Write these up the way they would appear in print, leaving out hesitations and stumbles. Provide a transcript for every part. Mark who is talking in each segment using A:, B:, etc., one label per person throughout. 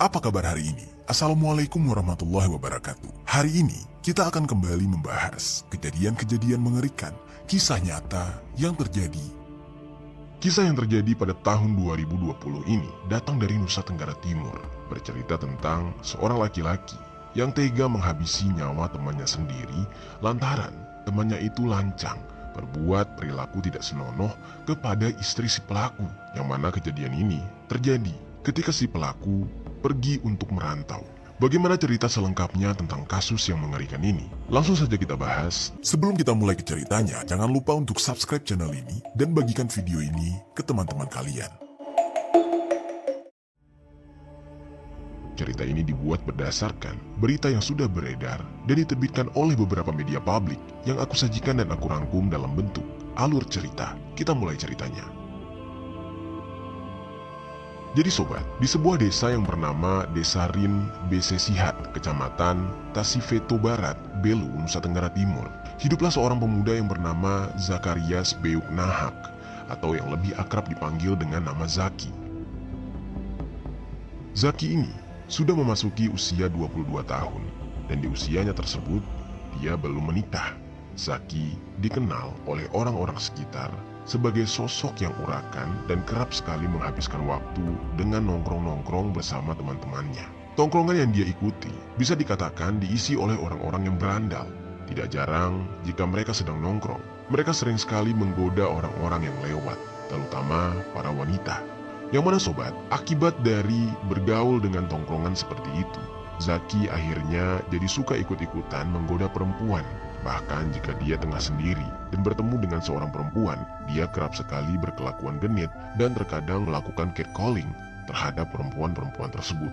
A: Apa kabar hari ini? Assalamualaikum warahmatullahi wabarakatuh. Hari ini kita akan kembali membahas kejadian-kejadian mengerikan, kisah nyata yang terjadi. Kisah yang terjadi pada tahun 2020 ini datang dari Nusa Tenggara Timur, bercerita tentang seorang laki-laki yang tega menghabisi nyawa temannya sendiri lantaran temannya itu lancang berbuat perilaku tidak senonoh kepada istri si pelaku, yang mana kejadian ini terjadi ketika si pelaku pergi untuk merantau. Bagaimana cerita selengkapnya tentang kasus yang mengerikan ini? Langsung saja kita bahas. Sebelum kita mulai ke ceritanya, jangan lupa untuk subscribe channel ini dan bagikan video ini ke teman-teman kalian. Cerita ini dibuat berdasarkan berita yang sudah beredar dan diterbitkan oleh beberapa media publik yang aku sajikan dan aku rangkum dalam bentuk alur cerita. Kita mulai ceritanya. Jadi sobat, di sebuah desa yang bernama Desa Rin Besesihat, Kecamatan Tasifeto Barat, Belu, Nusa Tenggara Timur, hiduplah seorang pemuda yang bernama Zakarias Beuk Nahak, atau yang lebih akrab dipanggil dengan nama Zaki. Zaki ini sudah memasuki usia 22 tahun, dan di usianya tersebut, dia belum menikah. Zaki dikenal oleh orang-orang sekitar sebagai sosok yang urakan dan kerap sekali menghabiskan waktu dengan nongkrong-nongkrong bersama teman-temannya. Tongkrongan yang dia ikuti bisa dikatakan diisi oleh orang-orang yang berandal. Tidak jarang jika mereka sedang nongkrong, mereka sering sekali menggoda orang-orang yang lewat, terutama para wanita. Yang mana sobat, akibat dari bergaul dengan tongkrongan seperti itu, Zaki akhirnya jadi suka ikut-ikutan menggoda perempuan. Bahkan jika dia tengah sendiri dan bertemu dengan seorang perempuan, dia kerap sekali berkelakuan genit dan terkadang melakukan catcalling terhadap perempuan-perempuan tersebut.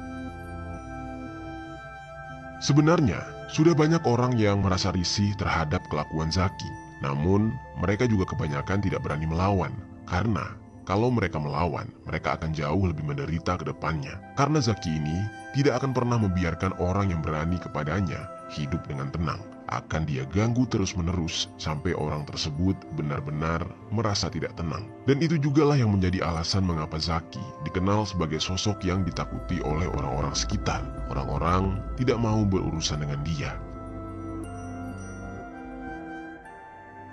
A: Sebenarnya, sudah banyak orang yang merasa risih terhadap kelakuan Zaki. Namun, mereka juga kebanyakan tidak berani melawan. Karena, kalau mereka melawan, mereka akan jauh lebih menderita ke depannya. Karena Zaki ini tidak akan pernah membiarkan orang yang berani kepadanya hidup dengan tenang. Akan dia ganggu terus-menerus sampai orang tersebut benar-benar merasa tidak tenang. Dan itu jugalah yang menjadi alasan mengapa Zaki dikenal sebagai sosok yang ditakuti oleh orang-orang sekitar. Orang-orang tidak mau berurusan dengan dia.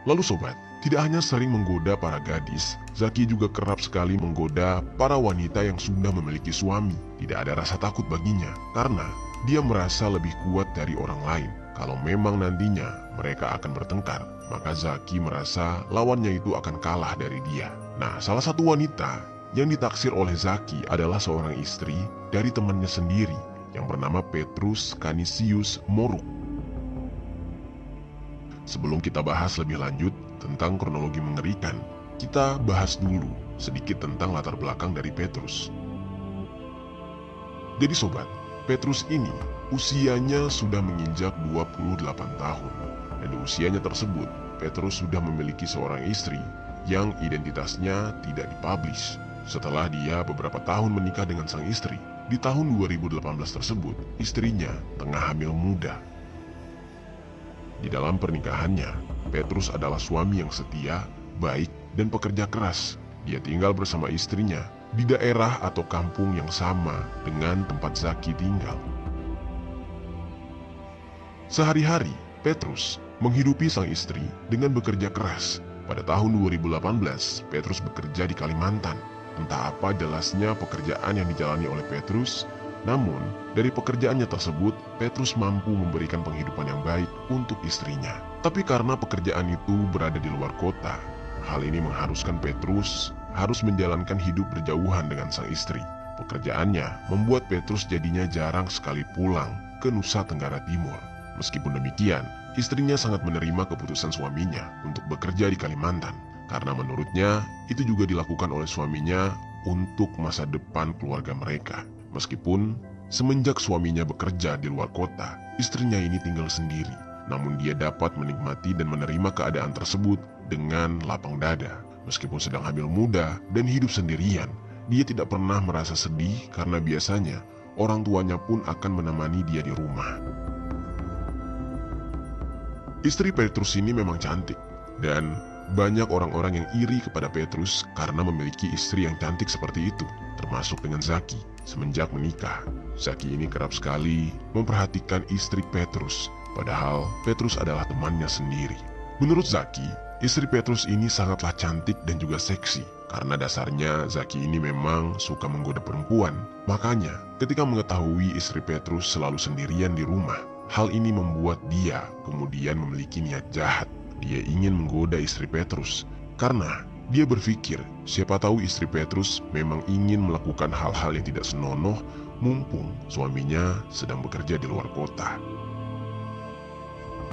A: Lalu sobat, tidak hanya sering menggoda para gadis, Zaki juga kerap sekali menggoda para wanita yang sudah memiliki suami. Tidak ada rasa takut baginya, karena dia merasa lebih kuat dari orang lain. Kalau memang nantinya mereka akan bertengkar, maka Zaki merasa lawannya itu akan kalah dari dia. Nah, salah satu wanita yang ditaksir oleh Zaki adalah seorang istri dari temannya sendiri yang bernama Petrus Canisius Moruk. Sebelum kita bahas lebih lanjut tentang kronologi mengerikan, kita bahas dulu sedikit tentang latar belakang dari Petrus. Jadi sobat, Petrus ini usianya sudah menginjak 28 tahun, dan di usianya tersebut Petrus sudah memiliki seorang istri yang identitasnya tidak dipublish. Setelah dia beberapa tahun menikah dengan sang istri, di tahun 2018 tersebut istrinya tengah hamil muda. Di dalam pernikahannya, Petrus adalah suami yang setia, baik, dan pekerja keras. Dia tinggal bersama istrinya di daerah atau kampung yang sama dengan tempat Zaki tinggal. Sehari-hari, Petrus menghidupi sang istri dengan bekerja keras. Pada tahun 2018, Petrus bekerja di Kalimantan. Entah apa jelasnya pekerjaan yang dijalani oleh Petrus, namun dari pekerjaannya tersebut, Petrus mampu memberikan penghidupan yang baik untuk istrinya. Tapi karena pekerjaan itu berada di luar kota, hal ini mengharuskan Petrus harus menjalankan hidup berjauhan dengan sang istri. Pekerjaannya membuat Petrus jadinya jarang sekali pulang ke Nusa Tenggara Timur. Meskipun demikian, istrinya sangat menerima keputusan suaminya untuk bekerja di Kalimantan, karena menurutnya itu juga dilakukan oleh suaminya untuk masa depan keluarga mereka. Meskipun semenjak suaminya bekerja di luar kota, istrinya ini tinggal sendiri, namun dia dapat menikmati dan menerima keadaan tersebut dengan lapang dada. Meskipun sedang hamil muda dan hidup sendirian, dia tidak pernah merasa sedih karena biasanya orang tuanya pun akan menemani dia di rumah. Istri Petrus ini memang cantik dan banyak orang-orang yang iri kepada Petrus karena memiliki istri yang cantik seperti itu, termasuk dengan Zaki. Semenjak menikah, Zaki ini kerap sekali memperhatikan istri Petrus, padahal Petrus adalah temannya sendiri. Menurut Zaki, istri Petrus ini sangatlah cantik dan juga seksi. Karena dasarnya Zaki ini memang suka menggoda perempuan. Makanya ketika mengetahui istri Petrus selalu sendirian di rumah, hal ini membuat dia kemudian memiliki niat jahat. Dia ingin menggoda istri Petrus karena dia berpikir siapa tahu istri Petrus memang ingin melakukan hal-hal yang tidak senonoh mumpung suaminya sedang bekerja di luar kota.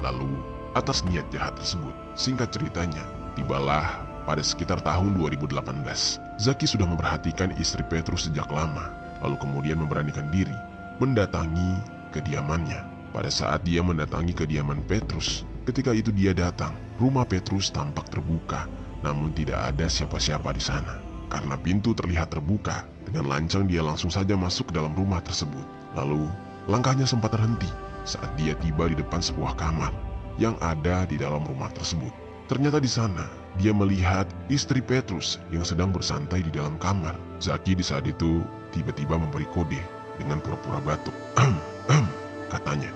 A: Lalu atas niat jahat tersebut, singkat ceritanya, tibalah pada sekitar tahun 2018. Zaki sudah memperhatikan istri Petrus sejak lama, lalu kemudian memberanikan diri mendatangi kediamannya. Pada saat dia mendatangi kediaman Petrus, ketika itu dia datang, rumah Petrus tampak terbuka, namun tidak ada siapa-siapa di sana. Karena pintu terlihat terbuka, dengan lancang dia langsung saja masuk ke dalam rumah tersebut. Lalu langkahnya sempat terhenti saat dia tiba di depan sebuah kamar yang ada di dalam rumah tersebut. Ternyata di sana dia melihat istri Petrus yang sedang bersantai di dalam kamar. Zaki di saat itu tiba-tiba memberi kode dengan pura-pura batuk. Katanya.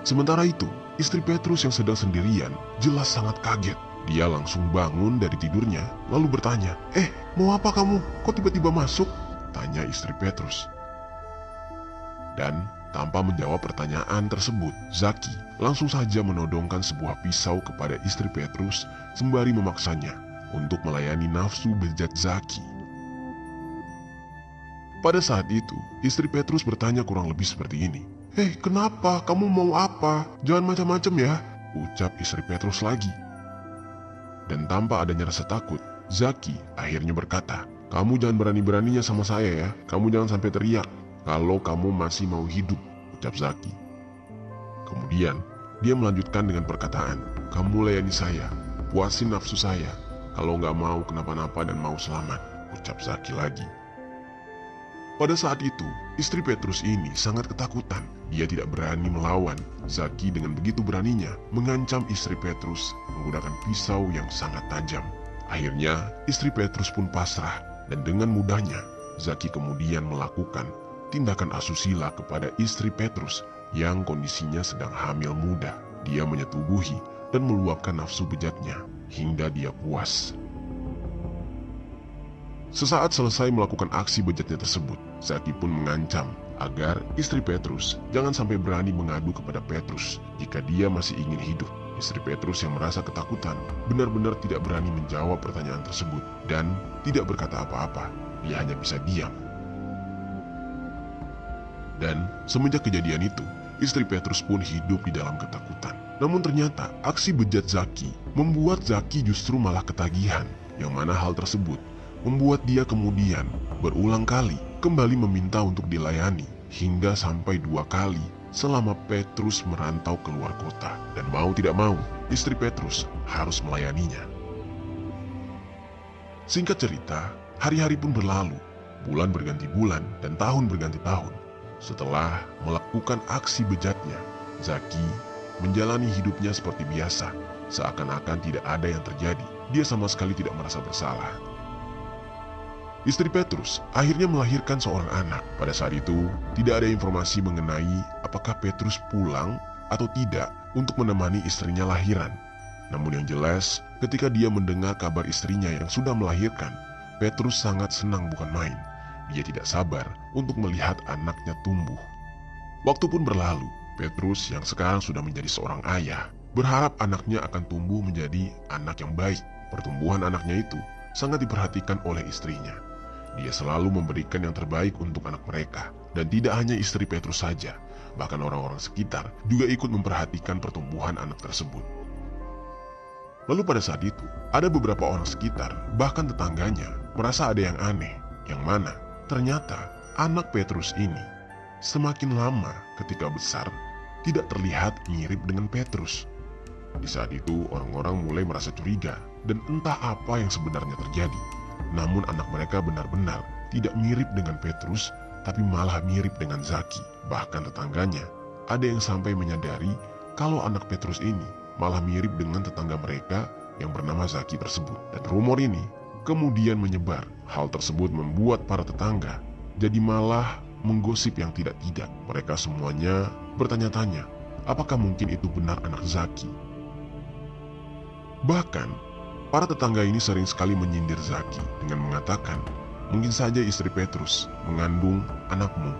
A: Sementara itu, istri Petrus yang sedang sendirian jelas sangat kaget. Dia langsung bangun dari tidurnya, lalu bertanya, mau apa kamu? Kok tiba-tiba masuk? Tanya istri Petrus. Dan tanpa menjawab pertanyaan tersebut, Zaki langsung saja menodongkan sebuah pisau kepada istri Petrus sembari memaksanya untuk melayani nafsu bejat Zaki. Pada saat itu, istri Petrus bertanya kurang lebih seperti ini. Kenapa? Kamu mau apa? Jangan macam-macam ya, ucap istri Petrus lagi. Dan tanpa adanya rasa takut, Zaki akhirnya berkata, kamu jangan berani-beraninya sama saya ya. Kamu jangan sampai teriak kalau kamu masih mau hidup, ucap Zaki. Kemudian, dia melanjutkan dengan perkataan, kamu layani saya, puasin nafsu saya. Kalau nggak mau kenapa-napa dan mau selamat, ucap Zaki lagi. Pada saat itu, istri Petrus ini sangat ketakutan. Dia tidak berani melawan. Zaki dengan begitu beraninya mengancam istri Petrus menggunakan pisau yang sangat tajam. Akhirnya, istri Petrus pun pasrah dan dengan mudahnya Zaki kemudian melakukan tindakan asusila kepada istri Petrus yang kondisinya sedang hamil muda. Dia menyetubuhi dan meluapkan nafsu bejatnya hingga dia puas. Sesaat selesai melakukan aksi bejatnya tersebut, Zaki pun mengancam agar istri Petrus jangan sampai berani mengadu kepada Petrus jika dia masih ingin hidup. Istri Petrus yang merasa ketakutan benar-benar tidak berani menjawab pertanyaan tersebut dan tidak berkata apa-apa. Dia hanya bisa diam. Dan semenjak kejadian itu, istri Petrus pun hidup di dalam ketakutan. Namun ternyata aksi bejat Zaki membuat Zaki justru malah ketagihan, yang mana hal tersebut membuat dia kemudian berulang kali kembali meminta untuk dilayani hingga sampai 2 kali selama Petrus merantau keluar kota. Dan mau tidak mau, istri Petrus harus melayaninya. Singkat cerita, hari-hari pun berlalu, bulan berganti bulan dan tahun berganti tahun. Setelah melakukan aksi bejatnya, Zaki menjalani hidupnya seperti biasa, seakan-akan tidak ada yang terjadi. Dia sama sekali tidak merasa bersalah. Istri Petrus akhirnya melahirkan seorang anak. Pada saat itu, tidak ada informasi mengenai apakah Petrus pulang atau tidak untuk menemani istrinya lahiran. Namun yang jelas, ketika dia mendengar kabar istrinya yang sudah melahirkan, Petrus sangat senang bukan main. Dia tidak sabar untuk melihat anaknya tumbuh. Waktu pun berlalu, Petrus yang sekarang sudah menjadi seorang ayah, berharap anaknya akan tumbuh menjadi anak yang baik. Pertumbuhan anaknya itu sangat diperhatikan oleh istrinya. Dia selalu memberikan yang terbaik untuk anak mereka. Dan tidak hanya istri Petrus saja, bahkan orang-orang sekitar juga ikut memperhatikan pertumbuhan anak tersebut. Lalu pada saat itu, ada beberapa orang sekitar, bahkan tetangganya, merasa ada yang aneh. Yang mana, ternyata anak Petrus ini semakin lama ketika besar tidak terlihat mirip dengan Petrus. Di saat itu, orang-orang mulai merasa curiga dan entah apa yang sebenarnya terjadi. Namun anak mereka benar-benar tidak mirip dengan Petrus, tapi malah mirip dengan Zaki. Bahkan tetangganya ada yang sampai menyadari kalau anak Petrus ini malah mirip dengan tetangga mereka yang bernama Zaki tersebut. Dan rumor ini kemudian menyebar. Hal tersebut membuat para tetangga jadi malah menggosip yang tidak-tidak. Mereka semuanya bertanya-tanya, apakah mungkin itu benar anak Zaki? Bahkan, para tetangga ini sering sekali menyindir Zaki dengan mengatakan, mungkin saja istri Petrus mengandung anakmu.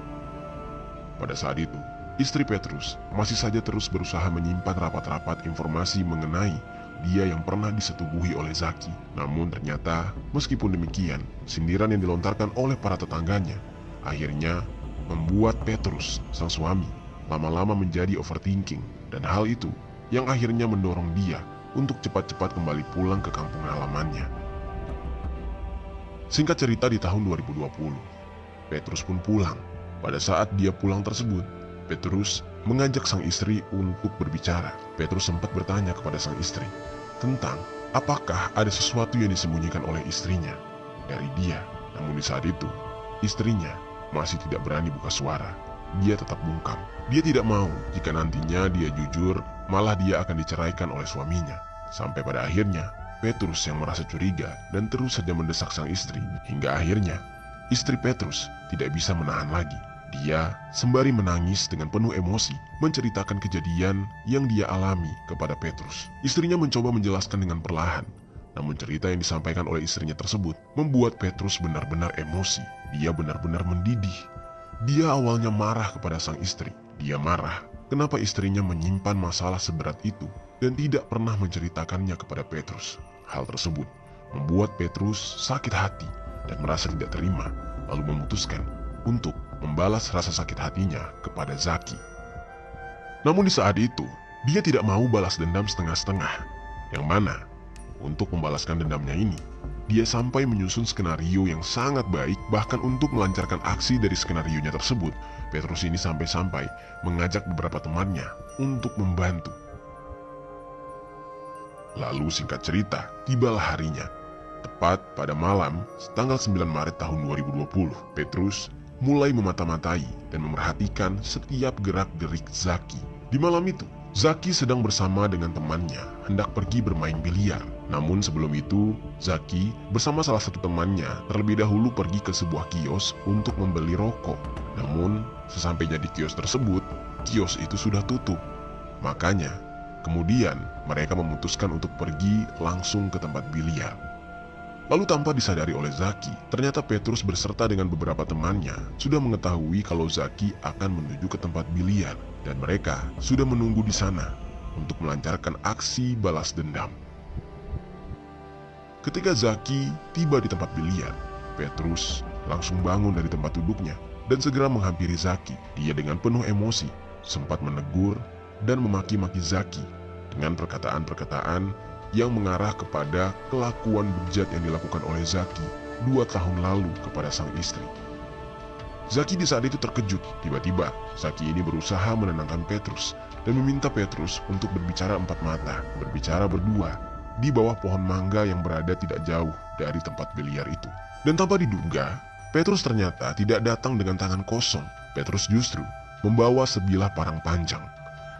A: Pada saat itu, istri Petrus masih saja terus berusaha menyimpan rapat-rapat informasi mengenai dia yang pernah disetubuhi oleh Zaki. Namun ternyata, meskipun demikian, sindiran yang dilontarkan oleh para tetangganya akhirnya membuat Petrus, sang suami, lama-lama menjadi overthinking. Dan hal itu yang akhirnya mendorong dia untuk cepat-cepat kembali pulang ke kampung halamannya. Singkat cerita, di tahun 2020, Petrus pun pulang. Pada saat dia pulang tersebut, Petrus mengajak sang istri untuk berbicara. Petrus sempat bertanya kepada sang istri tentang apakah ada sesuatu yang disembunyikan oleh istrinya dari dia. Namun di saat itu, istrinya masih tidak berani buka suara. Dia tetap bungkam. Dia tidak mau jika nantinya dia jujur, malah dia akan diceraikan oleh suaminya. Sampai pada akhirnya, Petrus yang merasa curiga dan terus saja mendesak sang istri. Hingga akhirnya, istri Petrus tidak bisa menahan lagi. Dia sembari menangis dengan penuh emosi menceritakan kejadian yang dia alami kepada Petrus. Istrinya mencoba menjelaskan dengan perlahan, namun cerita yang disampaikan oleh istrinya tersebut membuat Petrus benar-benar emosi. Dia benar-benar mendidih. Dia awalnya marah kepada sang istri. Dia marah kenapa istrinya menyimpan masalah seberat itu dan tidak pernah menceritakannya kepada Petrus. Hal tersebut membuat Petrus sakit hati dan merasa tidak terima, lalu memutuskan untuk membalas rasa sakit hatinya kepada Zaki. Namun di saat itu, dia tidak mau balas dendam setengah-setengah. Yang mana, untuk membalaskan dendamnya ini, dia sampai menyusun skenario yang sangat baik. Bahkan untuk melancarkan aksi dari skenarionya tersebut, Petrus ini sampai-sampai mengajak beberapa temannya untuk membantu. Lalu singkat cerita, tibalah harinya. Tepat pada malam, tanggal 9 Maret tahun 2020, Petrus mulai memata-matai dan memerhatikan setiap gerak-gerik Zaki. Di malam itu, Zaki sedang bersama dengan temannya hendak pergi bermain biliar. Namun sebelum itu, Zaki bersama salah satu temannya terlebih dahulu pergi ke sebuah kios untuk membeli rokok. Namun, sesampainya di kios tersebut, kios itu sudah tutup. Makanya, kemudian mereka memutuskan untuk pergi langsung ke tempat biliar. Lalu tanpa disadari oleh Zaki, ternyata Petrus berserta dengan beberapa temannya sudah mengetahui kalau Zaki akan menuju ke tempat biliar dan mereka sudah menunggu di sana untuk melancarkan aksi balas dendam. Ketika Zaki tiba di tempat biliar, Petrus langsung bangun dari tempat duduknya dan segera menghampiri Zaki. Dia dengan penuh emosi sempat menegur dan memaki-maki Zaki dengan perkataan-perkataan yang mengarah kepada kelakuan bejat yang dilakukan oleh Zaki 2 tahun lalu kepada sang istri. Zaki di saat itu terkejut. Tiba-tiba Zaki ini berusaha menenangkan Petrus dan meminta Petrus untuk berbicara empat mata, berbicara berdua di bawah pohon mangga yang berada tidak jauh dari tempat biliar itu. Dan tanpa diduga, Petrus ternyata tidak datang dengan tangan kosong. Petrus justru membawa sebilah parang panjang.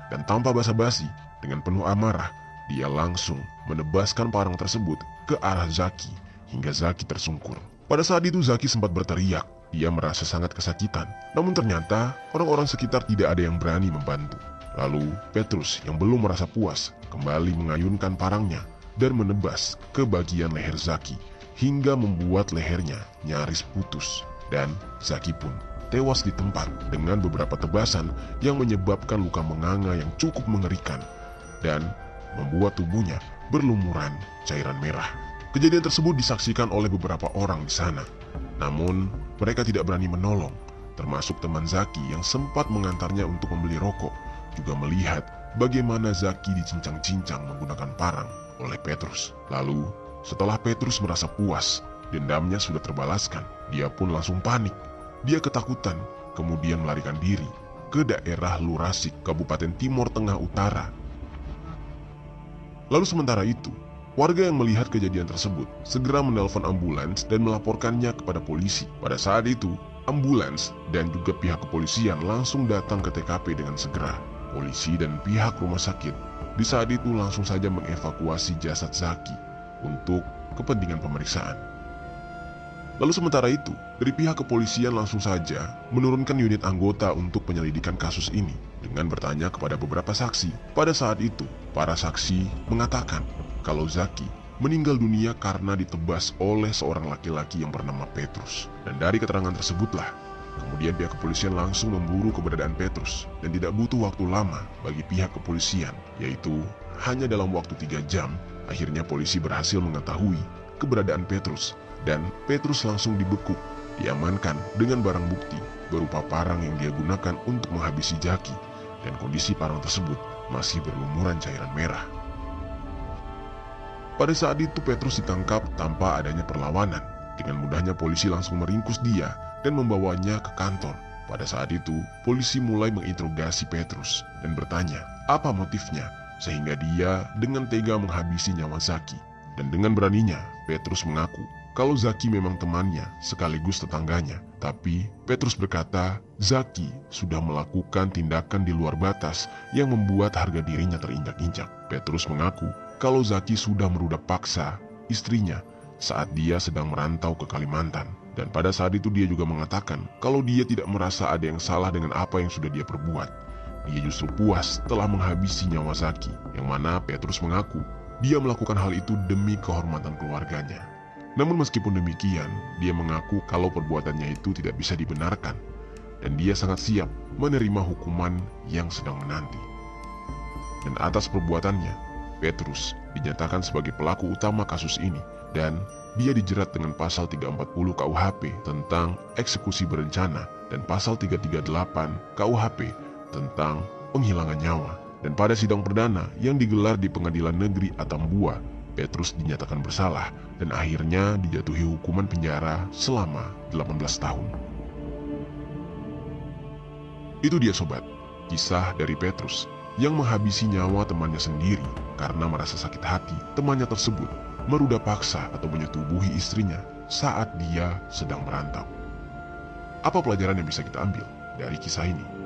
A: Dan tanpa basa-basi, dengan penuh amarah, dia langsung menebaskan parang tersebut ke arah Zaki hingga Zaki tersungkur. Pada saat itu Zaki sempat berteriak. Dia merasa sangat kesakitan. Namun ternyata orang-orang sekitar tidak ada yang berani membantu. Lalu Petrus yang belum merasa puas kembali mengayunkan parangnya dan menebas ke bagian leher Zaki hingga membuat lehernya nyaris putus. Dan Zaki pun tewas di tempat dengan beberapa tebasan yang menyebabkan luka menganga yang cukup mengerikan dan membuat tubuhnya berlumuran cairan merah. Kejadian tersebut disaksikan oleh beberapa orang di sana. Namun, mereka tidak berani menolong, termasuk teman Zaki yang sempat mengantarnya untuk membeli rokok, juga melihat bagaimana Zaki dicincang-cincang menggunakan parang oleh Petrus. Lalu, setelah Petrus merasa puas, dendamnya sudah terbalaskan, dia pun langsung panik. Dia ketakutan, kemudian melarikan diri ke daerah Lurasik, Kabupaten Timur Tengah Utara. Lalu sementara itu, warga yang melihat kejadian tersebut segera menelpon ambulans dan melaporkannya kepada polisi. Pada saat itu, ambulans dan juga pihak kepolisian langsung datang ke TKP dengan segera. Polisi dan pihak rumah sakit di saat itu langsung saja mengevakuasi jasad Zaki untuk kepentingan pemeriksaan. Lalu sementara itu, dari pihak kepolisian langsung saja menurunkan unit anggota untuk penyelidikan kasus ini dengan bertanya kepada beberapa saksi. Pada saat itu, para saksi mengatakan kalau Zaki meninggal dunia karena ditebas oleh seorang laki-laki yang bernama Petrus. Dan dari keterangan tersebutlah, kemudian pihak kepolisian langsung memburu keberadaan Petrus dan tidak butuh waktu lama bagi pihak kepolisian, yaitu hanya dalam waktu 3 jam, akhirnya polisi berhasil mengetahui keberadaan Petrus dan Petrus langsung dibekuk, diamankan dengan barang bukti berupa parang yang dia gunakan untuk menghabisi Zaki dan kondisi parang tersebut masih berlumuran cairan merah. Pada saat itu Petrus ditangkap tanpa adanya perlawanan. Dengan mudahnya polisi langsung meringkus dia dan membawanya ke kantor. Pada saat itu, polisi mulai menginterogasi Petrus dan bertanya apa motifnya sehingga dia dengan tega menghabisi nyawa Zaki. Dan dengan beraninya, Petrus mengaku kalau Zaki memang temannya sekaligus tetangganya. Tapi Petrus berkata Zaki sudah melakukan tindakan di luar batas yang membuat harga dirinya terinjak-injak. Petrus mengaku kalau Zaki sudah merudak paksa istrinya saat dia sedang merantau ke Kalimantan. Dan pada saat itu dia juga mengatakan kalau dia tidak merasa ada yang salah dengan apa yang sudah dia perbuat. Dia justru puas telah menghabisi nyawa Zaki, yang mana Petrus mengaku dia melakukan hal itu demi kehormatan keluarganya. Namun meskipun demikian, dia mengaku kalau perbuatannya itu tidak bisa dibenarkan dan dia sangat siap menerima hukuman yang sedang menanti. Dan atas perbuatannya, Petrus dinyatakan sebagai pelaku utama kasus ini dan dia dijerat dengan pasal 340 KUHP tentang eksekusi berencana dan pasal 338 KUHP tentang penghilangan nyawa. Dan pada sidang perdana yang digelar di Pengadilan Negeri Atambua, Petrus dinyatakan bersalah dan akhirnya dijatuhi hukuman penjara selama 18 tahun. Itu dia sobat, kisah dari Petrus yang menghabisi nyawa temannya sendiri karena merasa sakit hati temannya tersebut meruda paksa atau menyetubuhi istrinya saat dia sedang merantau. Apa pelajaran yang bisa kita ambil dari kisah ini?